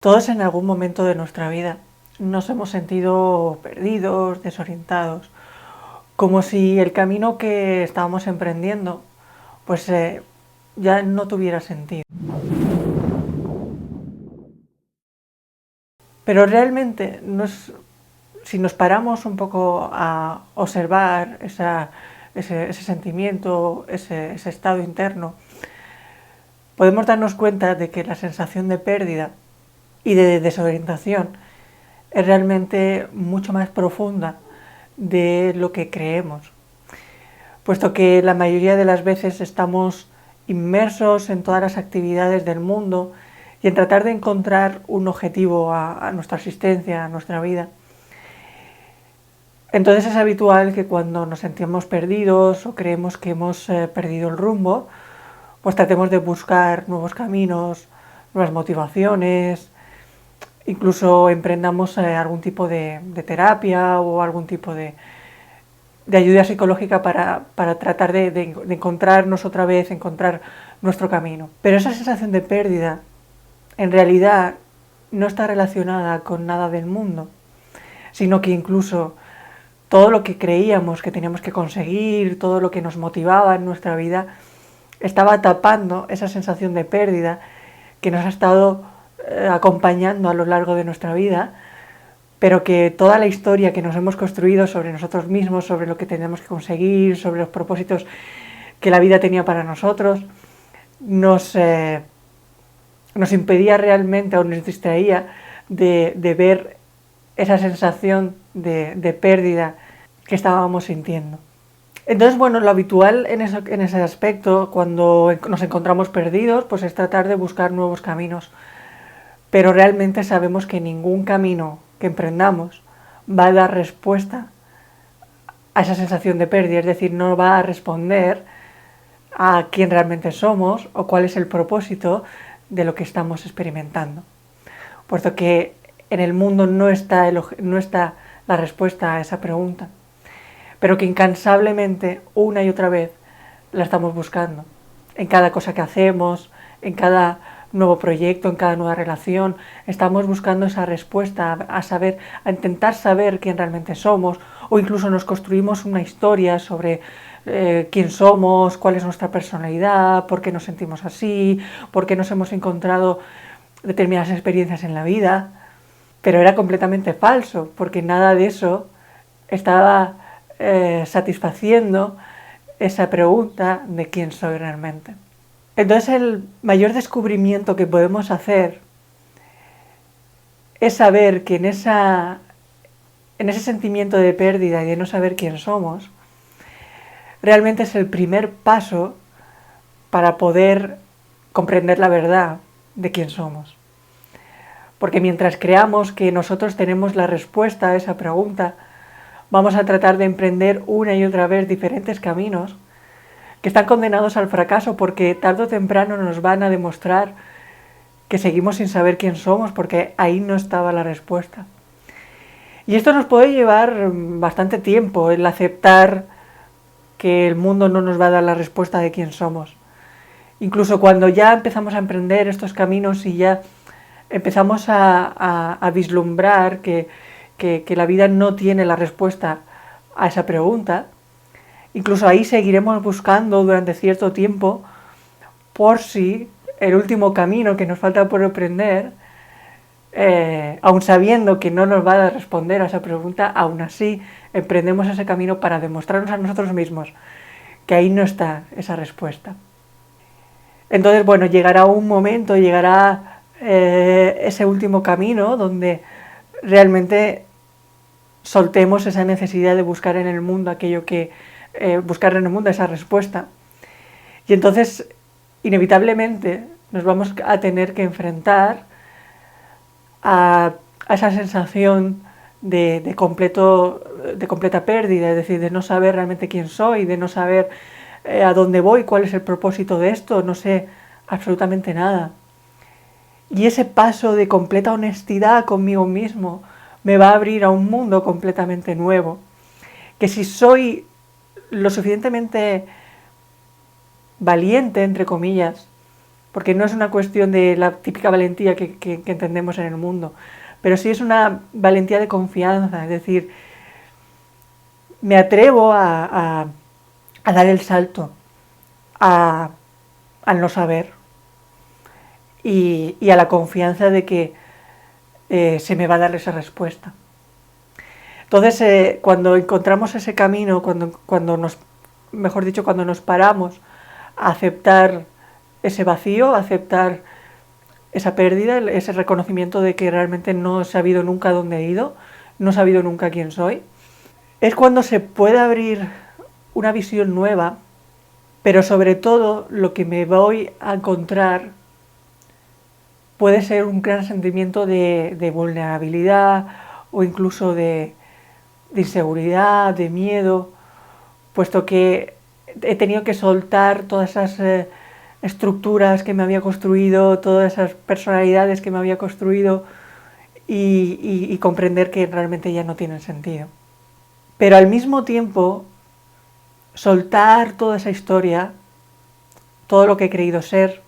Todos en algún momento de nuestra vida nos hemos sentido perdidos, desorientados, como si el camino que estábamos emprendiendo pues ya no tuviera sentido. Pero realmente si nos paramos un poco a observar ese sentimiento, ese estado interno, podemos darnos cuenta de que la sensación de pérdida y de desorientación es realmente mucho más profunda de lo que creemos, puesto que la mayoría de las veces estamos inmersos en todas las actividades del mundo y en tratar de encontrar un objetivo a nuestra existencia, a nuestra vida. Entonces es habitual que cuando nos sentimos perdidos o creemos que hemos perdido el rumbo, pues tratemos de buscar nuevos caminos, nuevas motivaciones, incluso emprendamos algún tipo de terapia o algún tipo de ayuda psicológica para tratar de encontrarnos otra vez, encontrar nuestro camino. Pero esa sensación de pérdida en realidad no está relacionada con nada del mundo, sino que incluso todo lo que creíamos que teníamos que conseguir, todo lo que nos motivaba en nuestra vida, estaba tapando esa sensación de pérdida que nos ha estado acompañando a lo largo de nuestra vida, pero que toda la historia que nos hemos construido sobre nosotros mismos, sobre lo que tenemos que conseguir, sobre los propósitos que la vida tenía para nosotros, nos impedía realmente o nos distraía de ver esa sensación de pérdida que estábamos sintiendo. Entonces, bueno, lo habitual en ese aspecto, cuando nos encontramos perdidos, pues es tratar de buscar nuevos caminos. Pero realmente sabemos que ningún camino que emprendamos va a dar respuesta a esa sensación de pérdida, es decir, no va a responder a quién realmente somos o cuál es el propósito de lo que estamos experimentando. Puesto que en el mundo no está la respuesta a esa pregunta, pero que incansablemente, una y otra vez, la estamos buscando. En cada cosa que hacemos, en cada nuevo proyecto, en cada nueva relación, estamos buscando esa respuesta a intentar saber quién realmente somos, o incluso nos construimos una historia sobre quién somos, cuál es nuestra personalidad, por qué nos sentimos así, por qué nos hemos encontrado determinadas experiencias en la vida. Pero era completamente falso, porque nada de eso estaba satisfaciendo esa pregunta de quién soy realmente. Entonces el mayor descubrimiento que podemos hacer es saber que en ese sentimiento de pérdida y de no saber quién somos, realmente es el primer paso para poder comprender la verdad de quién somos. Porque mientras creamos que nosotros tenemos la respuesta a esa pregunta, vamos a tratar de emprender una y otra vez diferentes caminos que están condenados al fracaso, porque tarde o temprano nos van a demostrar que seguimos sin saber quién somos, porque ahí no estaba la respuesta. Y esto nos puede llevar bastante tiempo, el aceptar que el mundo no nos va a dar la respuesta de quién somos. Incluso cuando ya empezamos a emprender estos caminos y ya empezamos a vislumbrar que la vida no tiene la respuesta a esa pregunta, incluso ahí seguiremos buscando durante cierto tiempo por si el último camino que nos falta por aprender, aun sabiendo que no nos va a responder a esa pregunta, aún así emprendemos ese camino para demostrarnos a nosotros mismos que ahí no está esa respuesta. Entonces, bueno, llegará un momento, llegará ese último camino donde realmente soltemos esa necesidad de buscar en el mundo aquello que buscar en el mundo esa respuesta, y entonces inevitablemente nos vamos a tener que enfrentar a esa sensación de completa pérdida, es decir, de no saber realmente quién soy, de no saber a dónde voy, cuál es el propósito de esto, no sé absolutamente nada. Y ese paso de completa honestidad conmigo mismo me va a abrir a un mundo completamente nuevo, que si soy lo suficientemente valiente, entre comillas, porque no es una cuestión de la típica valentía que entendemos en el mundo, pero sí es una valentía de confianza, es decir, me atrevo a dar el salto, al no saber y a la confianza de que se me va a dar esa respuesta. Entonces, cuando encontramos ese camino, mejor dicho, cuando nos paramos a aceptar ese vacío, a aceptar esa pérdida, ese reconocimiento de que realmente no he sabido nunca dónde he ido, no he sabido nunca quién soy, es cuando se puede abrir una visión nueva, pero sobre todo lo que me voy a encontrar puede ser un gran sentimiento de vulnerabilidad o incluso de inseguridad, de miedo, puesto que he tenido que soltar todas esas estructuras que me había construido, todas esas personalidades que me había construido y comprender que realmente ya no tienen sentido. Pero al mismo tiempo, soltar toda esa historia, todo lo que he creído ser,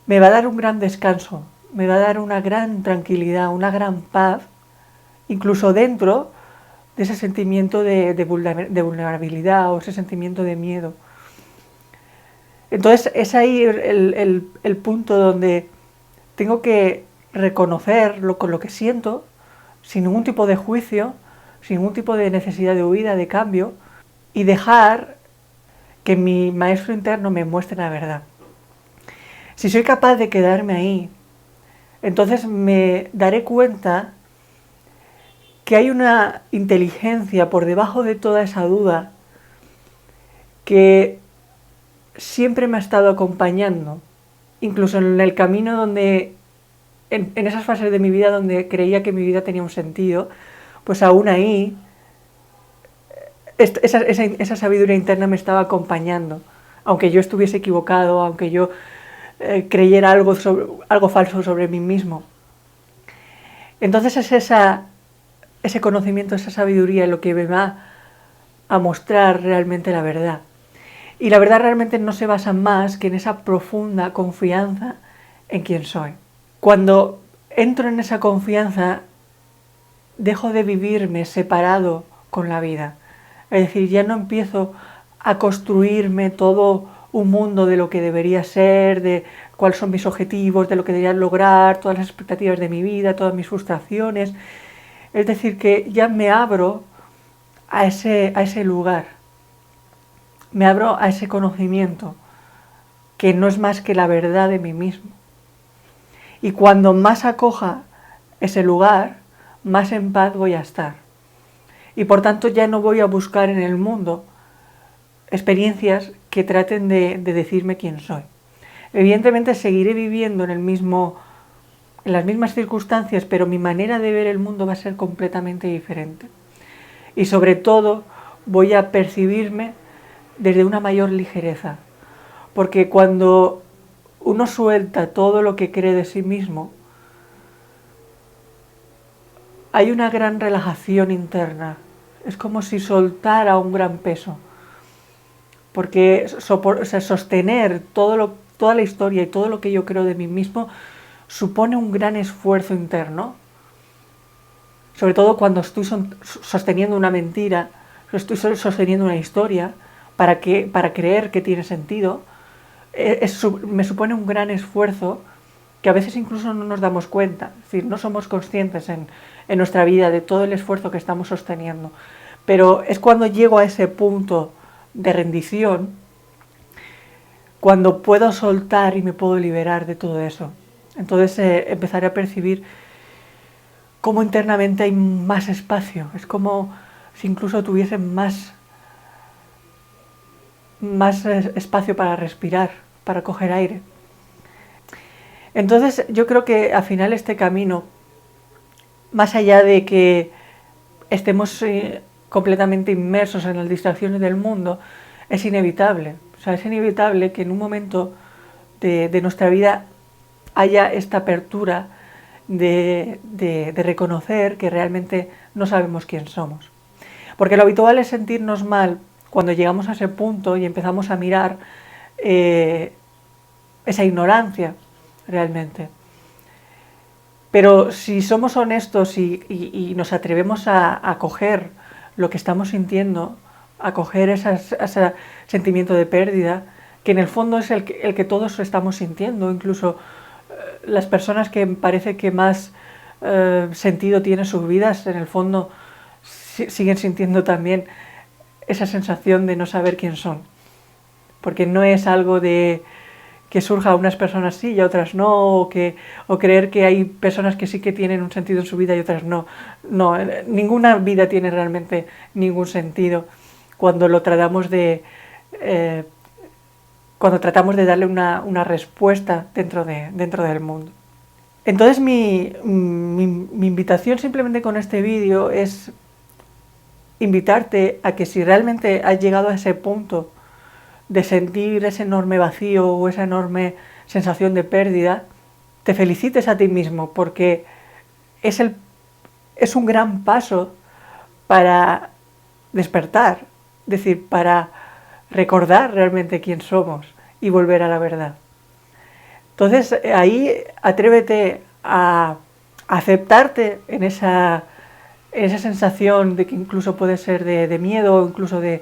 me va a dar un gran descanso, me va a dar una gran tranquilidad, una gran paz, incluso dentro de ese sentimiento de vulnerabilidad o ese sentimiento de miedo. Entonces es ahí el punto donde tengo que reconocer con lo que siento, sin ningún tipo de juicio, sin ningún tipo de necesidad de huida, de cambio, y dejar que mi maestro interno me muestre la verdad. Si soy capaz de quedarme ahí, entonces me daré cuenta que hay una inteligencia por debajo de toda esa duda que siempre me ha estado acompañando, incluso en el camino donde, en esas fases de mi vida donde creía que mi vida tenía un sentido, pues aún ahí esa sabiduría interna me estaba acompañando, aunque yo estuviese equivocado, aunque yo creyera algo falso sobre mí mismo. Entonces es ese conocimiento, esa sabiduría lo que me va a mostrar realmente la verdad. Y la verdad realmente no se basa más que en esa profunda confianza en quién soy. Cuando entro en esa confianza, dejo de vivirme separado con la vida. Es decir, ya no empiezo a construirme todo un mundo de lo que debería ser, de cuáles son mis objetivos, de lo que debería lograr, todas las expectativas de mi vida, todas mis frustraciones. Es decir, que ya me abro a ese lugar, me abro a ese conocimiento, que no es más que la verdad de mí mismo. Y cuando más acoja ese lugar, más en paz voy a estar. Y por tanto ya no voy a buscar en el mundo experiencias que traten de decirme quién soy. Evidentemente seguiré viviendo en las mismas circunstancias, pero mi manera de ver el mundo va a ser completamente diferente. Y sobre todo voy a percibirme desde una mayor ligereza. Porque cuando uno suelta todo lo que cree de sí mismo, hay una gran relajación interna. Es como si soltara un gran peso. Porque sostener toda la historia y todo lo que yo creo de mí mismo supone un gran esfuerzo interno. Sobre todo cuando estoy sosteniendo una mentira, estoy sosteniendo una historia para creer que tiene sentido, me supone un gran esfuerzo que a veces incluso no nos damos cuenta. Es decir, no somos conscientes en nuestra vida de todo el esfuerzo que estamos sosteniendo. Pero es cuando llego a ese punto de rendición, cuando puedo soltar y me puedo liberar de todo eso. Entonces empezaré a percibir cómo internamente hay más espacio. Es como si incluso tuviese más espacio para respirar, para coger aire. Entonces yo creo que al final este camino, más allá de que estemos completamente inmersos en las distracciones del mundo, es inevitable. O sea, es inevitable que en un momento de nuestra vida haya esta apertura de reconocer que realmente no sabemos quién somos. Porque lo habitual es sentirnos mal cuando llegamos a ese punto y empezamos a mirar esa ignorancia realmente. Pero si somos honestos y nos atrevemos a coger lo que estamos sintiendo, a coger ese sentimiento de pérdida, que en el fondo es el que todos estamos sintiendo, incluso las personas que parece que más sentido tienen sus vidas, en el fondo siguen sintiendo también esa sensación de no saber quién son. Porque no es algo de que surja a unas personas sí y a otras no, o creer que hay personas que sí que tienen un sentido en su vida y otras no. No, ninguna vida tiene realmente ningún sentido cuando lo tratamos de darle una respuesta dentro del mundo. Entonces mi invitación simplemente con este vídeo es invitarte a que si realmente has llegado a ese punto de sentir ese enorme vacío o esa enorme sensación de pérdida, te felicites a ti mismo, porque es un gran paso para despertar, es decir, para recordar realmente quién somos y volver a la verdad. Entonces ahí atrévete a aceptarte en esa sensación de que incluso puede ser de miedo, incluso de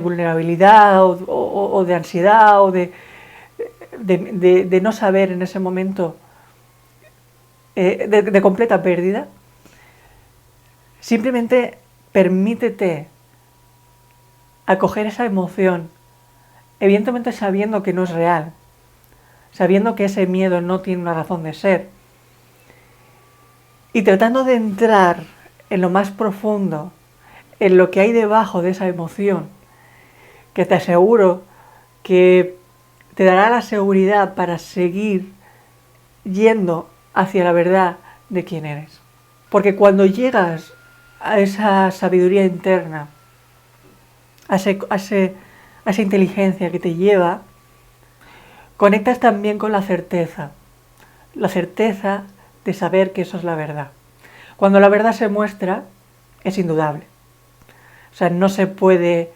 vulnerabilidad o de ansiedad o de no saber en ese momento, de completa pérdida. Simplemente permítete acoger esa emoción, evidentemente sabiendo que no es real, sabiendo que ese miedo no tiene una razón de ser, y tratando de entrar en lo más profundo, en lo que hay debajo de esa emoción, que te aseguro que te dará la seguridad para seguir yendo hacia la verdad de quién eres. Porque cuando llegas a esa sabiduría interna, a esa inteligencia que te lleva, conectas también con la certeza de saber que eso es la verdad. Cuando la verdad se muestra, es indudable. O sea, no se puede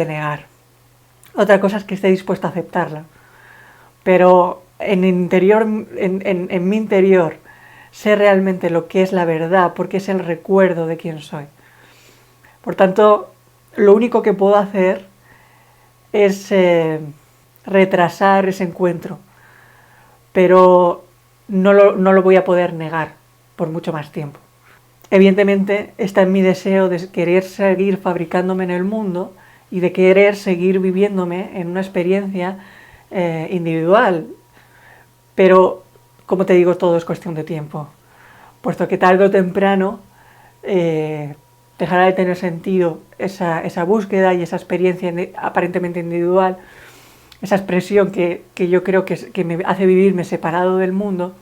negar. Otra cosa es que esté dispuesto a aceptarla. Pero en mi interior, sé realmente lo que es la verdad, porque es el recuerdo de quién soy. Por tanto, lo único que puedo hacer es retrasar ese encuentro, pero no lo voy a poder negar por mucho más tiempo. Evidentemente está en mi deseo de querer seguir fabricándome en el mundo y de querer seguir viviéndome en una experiencia individual, pero como te digo, todo es cuestión de tiempo, puesto que tarde o temprano dejará de tener sentido esa búsqueda y esa experiencia aparentemente individual, esa expresión que yo creo que me hace vivirme separado del mundo,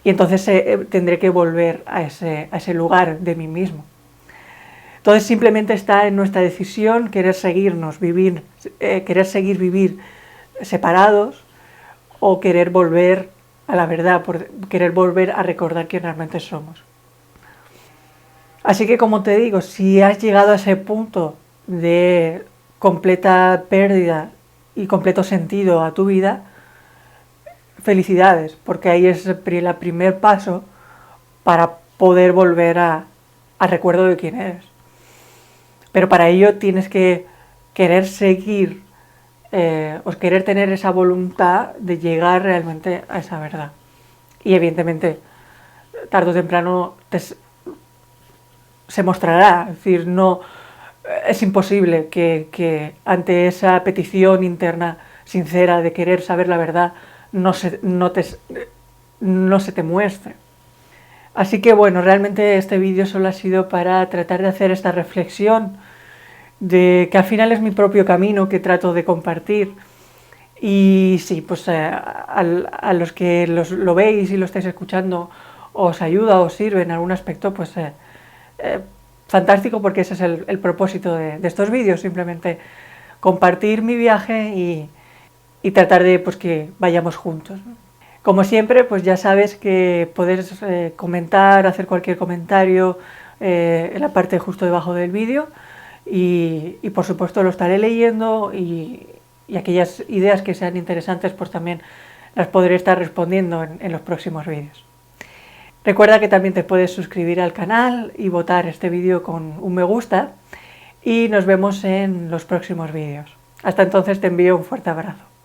y entonces tendré que volver a ese lugar de mí mismo. Entonces simplemente está en nuestra decisión querer seguir vivir separados, o querer volver a la verdad, querer volver a recordar quién realmente somos. Así que, como te digo, si has llegado a ese punto de completa pérdida y completo sentido a tu vida, felicidades, porque ahí es el primer paso para poder volver al recuerdo de quién eres. Pero para ello tienes que querer seguir, querer tener esa voluntad de llegar realmente a esa verdad. Y evidentemente, tarde o temprano se mostrará, es decir, no es imposible que ante esa petición interna sincera de querer saber la verdad no se te muestre. Así que bueno, realmente este vídeo solo ha sido para tratar de hacer esta reflexión de que al final es mi propio camino que trato de compartir. Y sí, pues a los que lo veis y lo estáis escuchando os ayuda, os sirve en algún aspecto, pues fantástico, porque ese es el propósito de estos vídeos, simplemente compartir mi viaje y tratar de pues que vayamos juntos, ¿no? Como siempre, pues ya sabes que puedes comentar, hacer cualquier comentario en la parte justo debajo del vídeo, y por supuesto lo estaré leyendo y aquellas ideas que sean interesantes pues también las podré estar respondiendo en los próximos vídeos. Recuerda que también te puedes suscribir al canal y votar este vídeo con un me gusta y nos vemos en los próximos vídeos. Hasta entonces te envío un fuerte abrazo.